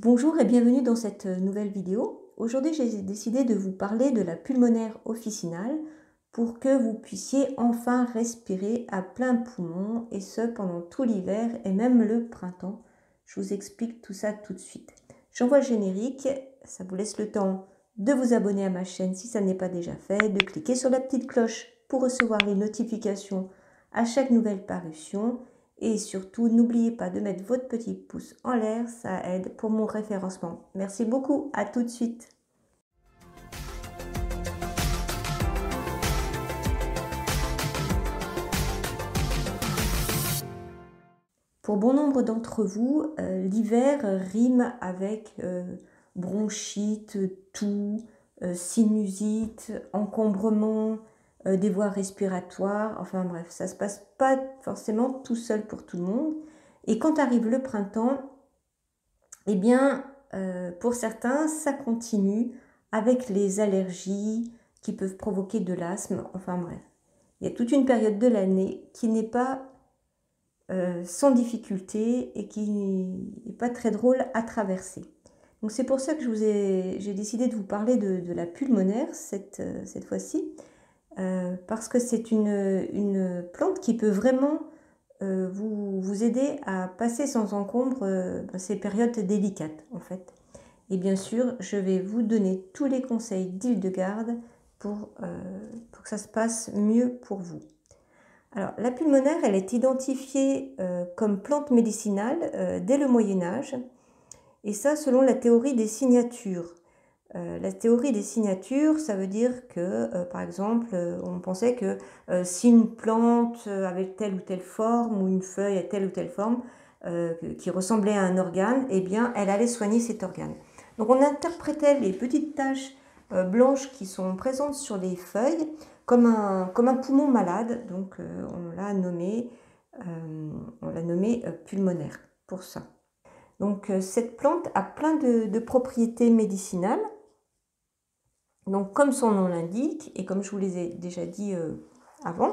Bonjour et bienvenue dans cette nouvelle vidéo. Aujourd'hui, j'ai décidé de vous parler de la pulmonaire officinale pour que vous puissiez enfin respirer à plein poumon et ce pendant tout l'hiver et même le printemps. Je vous explique tout ça tout de suite. J'envoie le générique, ça vous laisse le temps de vous abonner à ma chaîne si ça n'est pas déjà fait, de cliquer sur la petite cloche pour recevoir les notifications à chaque nouvelle parution. Et surtout, n'oubliez pas de mettre votre petit pouce en l'air, ça aide pour mon référencement. Merci beaucoup, à tout de suite. Pour bon nombre d'entre vous, l'hiver rime avec bronchite, toux, sinusite, encombrement, des voies respiratoires, enfin bref, ça ne se passe pas forcément tout seul pour tout le monde. Et quand arrive le printemps, eh bien, pour certains, ça continue avec les allergies qui peuvent provoquer de l'asthme, enfin bref. Il y a toute une période de l'année qui n'est pas sans difficulté et qui n'est pas très drôle à traverser. Donc c'est pour ça que j'ai décidé de vous parler de la pulmonaire cette fois-ci, parce que c'est une plante qui peut vraiment vous aider à passer sans encombre ces périodes délicates en fait. Et bien sûr, je vais vous donner tous les conseils d'Hildegarde pour que ça se passe mieux pour vous. Alors, la pulmonaire, elle est identifiée comme plante médicinale dès le Moyen-Âge, et ça selon la théorie des signatures. La théorie des signatures, ça veut dire que, par exemple, on pensait que si une plante avait telle ou telle forme, ou une feuille a telle ou telle forme, qui ressemblait à un organe, eh bien, elle allait soigner cet organe. Donc, on interprétait les petites taches blanches qui sont présentes sur les feuilles comme un poumon malade. Donc, on l'a nommé pulmonaire pour ça. Donc, cette plante a plein de propriétés médicinales. Donc, comme son nom l'indique, et comme je vous les ai déjà dit avant,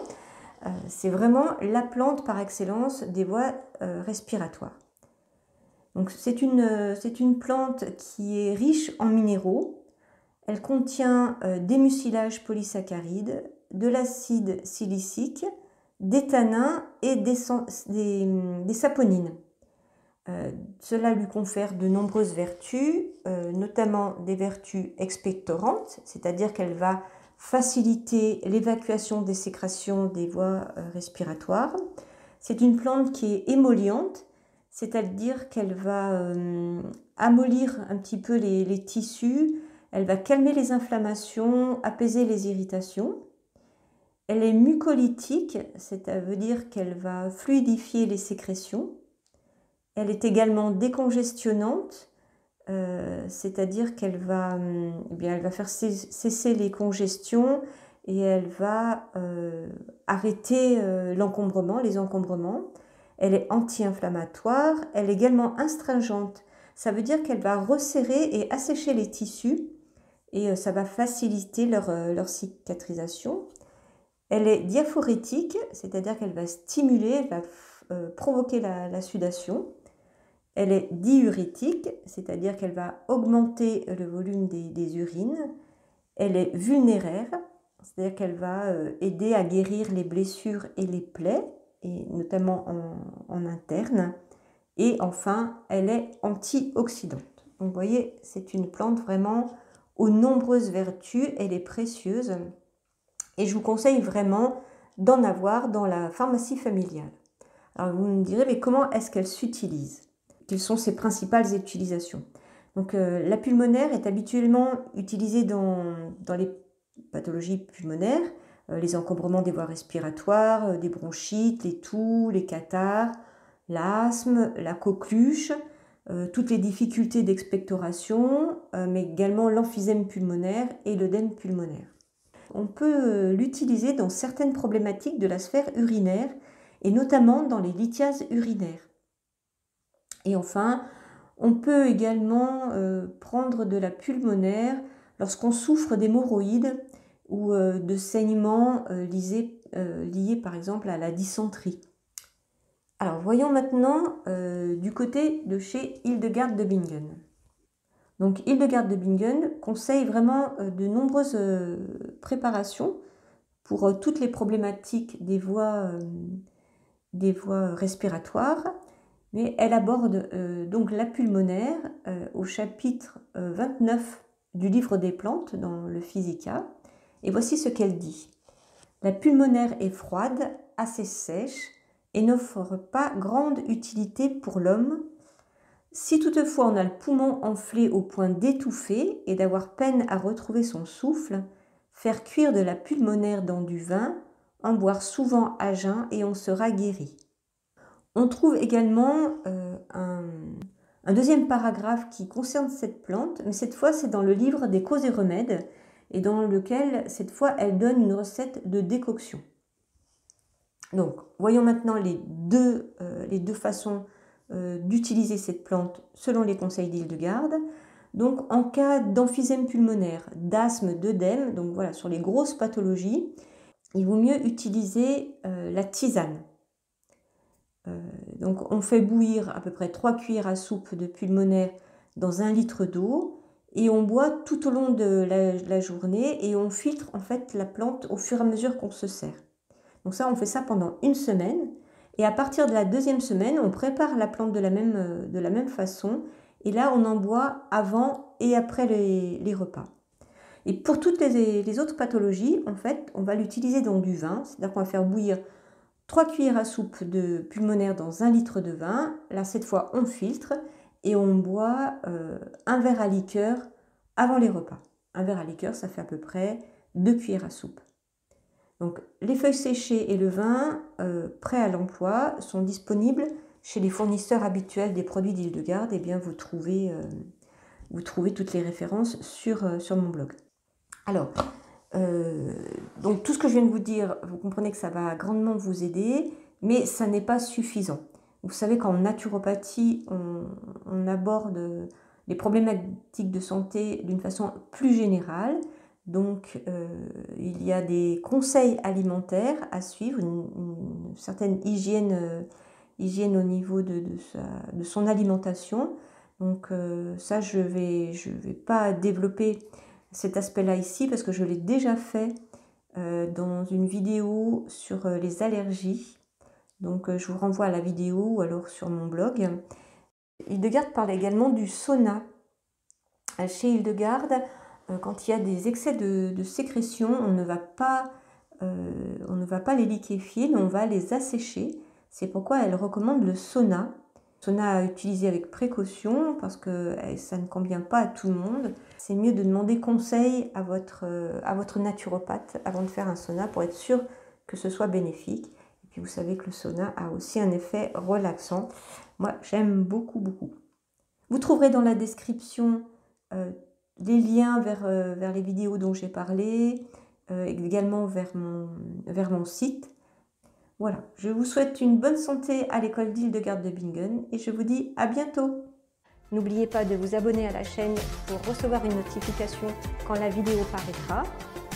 c'est vraiment la plante par excellence des voies respiratoires. Donc, c'est une plante qui est riche en minéraux. Elle contient des mucilages polysaccharides, de l'acide silicique, des tannins et des saponines. Cela lui confère de nombreuses vertus, notamment des vertus expectorantes, c'est-à-dire qu'elle va faciliter l'évacuation des sécrétions des voies respiratoires. C'est une plante qui est émolliente, c'est-à-dire qu'elle va amollir un petit peu les tissus, elle va calmer les inflammations, apaiser les irritations. Elle est mucolytique, c'est-à-dire dire qu'elle va fluidifier les sécrétions. Elle est également décongestionnante, c'est-à-dire qu'elle va, elle va faire cesser les congestions et elle va arrêter l'encombrement, les encombrements. Elle est anti-inflammatoire, elle est également astringente. Ça veut dire qu'elle va resserrer et assécher les tissus et ça va faciliter leur cicatrisation. Elle est diaphorétique, c'est-à-dire qu'elle va stimuler, elle va provoquer la sudation. Elle est diurétique, c'est-à-dire qu'elle va augmenter le volume des urines. Elle est vulnéraire, c'est-à-dire qu'elle va aider à guérir les blessures et les plaies, et notamment en interne. Et enfin, elle est antioxydante. Donc vous voyez, c'est une plante vraiment aux nombreuses vertus, elle est précieuse. Et je vous conseille vraiment d'en avoir dans la pharmacie familiale. Alors vous me direz, mais comment est-ce qu'elle s'utilise ? Quelles sont ses principales utilisations? Donc, la pulmonaire est habituellement utilisée dans les pathologies pulmonaires, les encombrements des voies respiratoires, des bronchites, les toux, les catarrhes, l'asthme, la coqueluche, toutes les difficultés d'expectoration, mais également l'emphysème pulmonaire et l'œdème pulmonaire. On peut l'utiliser dans certaines problématiques de la sphère urinaire et notamment dans les lithiases urinaires. Et enfin, on peut également prendre de la pulmonaire lorsqu'on souffre d'hémorroïdes ou de saignements liés par exemple à la dysenterie. Alors voyons maintenant du côté de chez Hildegard de Bingen. Donc Hildegarde de Bingen conseille vraiment de nombreuses préparations pour toutes les problématiques des voies respiratoires, mais elle aborde donc la pulmonaire au chapitre 29 du livre des plantes dans le Physica. Et voici ce qu'elle dit. La pulmonaire est froide, assez sèche et n'offre pas grande utilité pour l'homme. Si toutefois on a le poumon enflé au point d'étouffer et d'avoir peine à retrouver son souffle, faire cuire de la pulmonaire dans du vin, en boire souvent à jeun et on sera guéri. On trouve également un deuxième paragraphe qui concerne cette plante, mais cette fois c'est dans le livre des causes et remèdes, et dans lequel cette fois elle donne une recette de décoction. Donc voyons maintenant les deux façons d'utiliser cette plante selon les conseils d'Hildegarde. Donc en cas d'emphysème pulmonaire, d'asthme, d'œdème, donc voilà, sur les grosses pathologies, il vaut mieux utiliser la tisane. Donc on fait bouillir à peu près 3 cuillères à soupe de pulmonaire dans 1 litre d'eau et on boit tout au long de la journée et on filtre en fait la plante au fur et à mesure qu'on se sert. Donc ça, on fait ça pendant 1 semaine et à partir de la 2e semaine, on prépare la plante de la même façon et là on en boit avant et après les repas. Et pour toutes les autres pathologies, en fait, on va l'utiliser dans du vin, c'est-à-dire qu'on va faire bouillir 3 cuillères à soupe de pulmonaire dans 1 litre de vin. Là, cette fois, on filtre et on boit 1 verre à liqueur avant les repas. 1 verre à liqueur, ça fait à peu près 2 cuillères à soupe. Donc, les feuilles séchées et le vin prêts à l'emploi sont disponibles chez les fournisseurs habituels des produits d'Hildegarde. Eh bien, vous trouvez toutes les références sur mon blog. Alors, donc tout ce que je viens de vous dire, vous comprenez que ça va grandement vous aider, mais ça n'est pas suffisant. Vous savez qu'en naturopathie, on aborde les problématiques de santé d'une façon plus générale. Donc il y a des conseils alimentaires à suivre, une certaine hygiène au niveau de son alimentation. Donc ça, je vais pas développer cet aspect-là ici parce que je l'ai déjà fait dans une vidéo sur les allergies. Donc je vous renvoie à la vidéo ou alors sur mon blog. Hildegarde parle également du sauna. Chez Hildegarde, quand il y a des excès de sécrétion, on ne va pas les liquéfier, mais on va les assécher. C'est pourquoi elle recommande le sauna. Sauna à utiliser avec précaution parce que ça ne convient pas à tout le monde. C'est mieux de demander conseil à votre naturopathe avant de faire un sauna pour être sûr que ce soit bénéfique. Et puis vous savez que le sauna a aussi un effet relaxant. Moi, j'aime beaucoup, beaucoup. Vous trouverez dans la description les liens vers les vidéos dont j'ai parlé, également vers mon site. Voilà, je vous souhaite une bonne santé à l'école d'Hildegarde de Bingen et je vous dis à bientôt. N'oubliez pas de vous abonner à la chaîne pour recevoir une notification quand la vidéo paraîtra.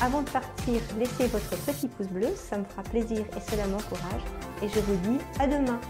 Avant de partir, laissez votre petit pouce bleu, ça me fera plaisir et cela m'encourage. Et je vous dis à demain.